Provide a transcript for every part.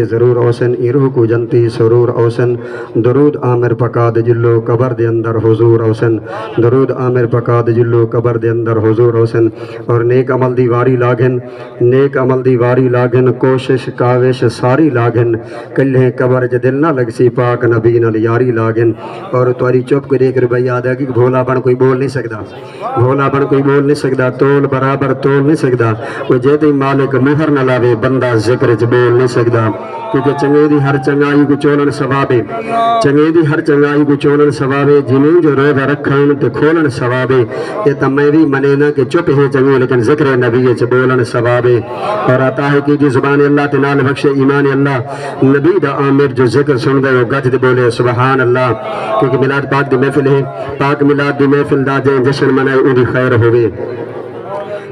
ضرور اوسن ایروح کو جنتی سرور اوسن درود عامر پکاد جلو قبر دے اندر حضور اوسن درود عامر پکاد جلو قبر دے اندر حضور اوسن اور نیک عمل دی واری لاگن نیک عمل دی واری لاگن کوشش کاوش ساری لاگن کلہیں قبر ج دل نہ لگ سی پاک نبی نال یاری لاگن اور تاری چپ کے دیکھ رہے یاد ہے کہ بھولا بن کوئی بول نہیں سکتا بھولا بن کوئی بول نہیں سکتا تول برابر تول نہیں سکتا وہ جیتے مالک مہر نہ لاوے بندہ ذکر چ بول نہیں سکتا کیونکہ چنگے دی ہر چنگائی کو چولن ثوابے چنگے دی ہر چنگائی کو چولن ثوابے جنہیں جو روزہ رکھن تے کھولن ثوابے یہ تمہیں بھی منے نہ کہ چپ ہے چنگے لیکن ذکر نبی چ بولن ثوابے اور آتا ہے کہ جی زبان اللہ تنال بخش ایمان اللہ نبی دا عامر جو ذکر سن دے وہ گج دے بولے سبحان اللہ کیونکہ میلاد پاک دی محفل ہے پاک میلاد دی محفل دا جائیں جشن منائے ان دی خیر ہوئے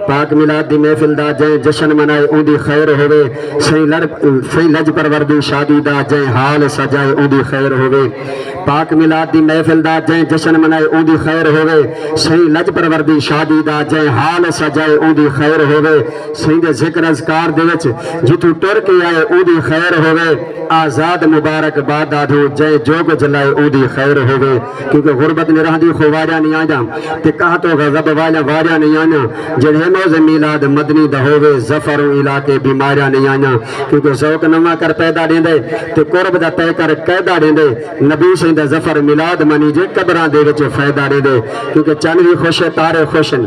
پاک میلاد دی محفل دا جائیں جشن منائے ان دی خیر ہوئے صحیح لج پروردی شادی دا جائیں حال سجائے ان دی خیر ہوئے پاک میلاد دی محفل دا جائیں جشن منائے ان دی خیر ہوئے صحیح لج پروردی شادی دا جائیں حال سجائے ان دی خیر ہوئے صحیح دے ذکر اذکار دے وچ جتو ٹر کے آئے ان دی خیر ہوئے آزاد مبارک باد دادو جائیں جوگ جلائے ان دی خیر ہوئے کیونکہ غربت نے رہ دی خواریا نہیں آجا تے کہا تو غضب والا واریا نہیں آنا جنہیں موز میلاد مدنی دا ہوئے زفر و علاقے بیماریا نہیں آنا کیونکہ ذوق نما کر پیدا دیں دے تے قرب دا تے کر قیدہ دیں دے نبی سے دا زفر میلاد منی جے قبران دے وچ فائدہ دیں دے کیونکہ چانوی خوش تارے خوشن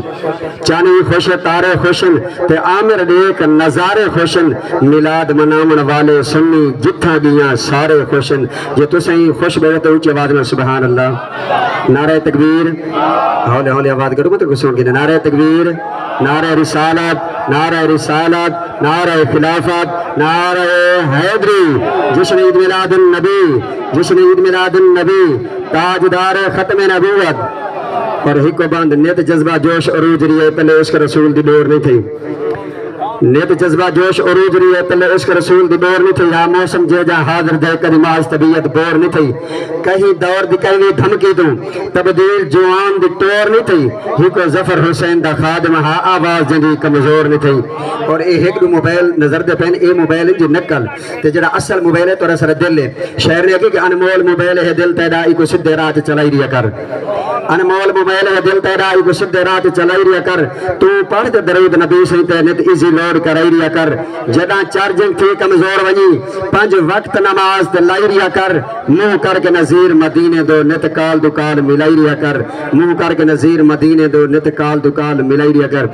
چانوی خوش تارے خوشن تے عامر دیکھ نظارے خوشن میلاد منامن والے سنی جتھا گیاں سارے خوشن جو تو صحیح خوش بیٹھے تو اونچی آواز میں سبحان اللہ نعرہ تکبیر ہولے ہولے آواز کرو گے تو کچھ سن کے نعرہ تکبیر نعرہ رسالت نعرہ خلافت نعرہ حیدری جشن عید میلاد النبی جشن عید میلاد النبی تاجدار ختم نبوت اور ہکو بند نیت جذبہ جوش عروج رہی ہے پہلے عشق رسول دی دور نہیں تھی نیت جذبہ جوش عروج رہی ہے پہلے عشق رسول دی دور نہیں تھی یا موسم جے جا حاضر دے کر نماز طبیعت بور نہیں تھی کہیں دور دی کہیں دھمکی دوں تبدیل جوان دی ٹور نہیں تھی ہی کو ظفر حسین دا خادم ہا آواز جنگی کمزور نہیں تھی اور اے ایک دو موبائل نظر دے پہن اے موبائل جی نکل تے جڑا اصل موبائل ہے تو رسر دل ہے شہر نے کہ انمول موبائل ہے دل تیرا ای کو سدھے رات چلائی ریا کر انمول موبائل ہے دل تیرا ای کو سدھے رات چلائی ریا کر تو پڑھ تے درود نبی سے تے نت ایزی لوڈ کرائی ریا کر جداں چارجنگ تھی کمزور ونی 5 وقت نماز تے لائی ریا کر منہ کر کے نظیر مدینے دو نت کال دکال ملائی ریا کر منہ کر کے نظیر مدینے دو نت کال دکال ملائی ریا کر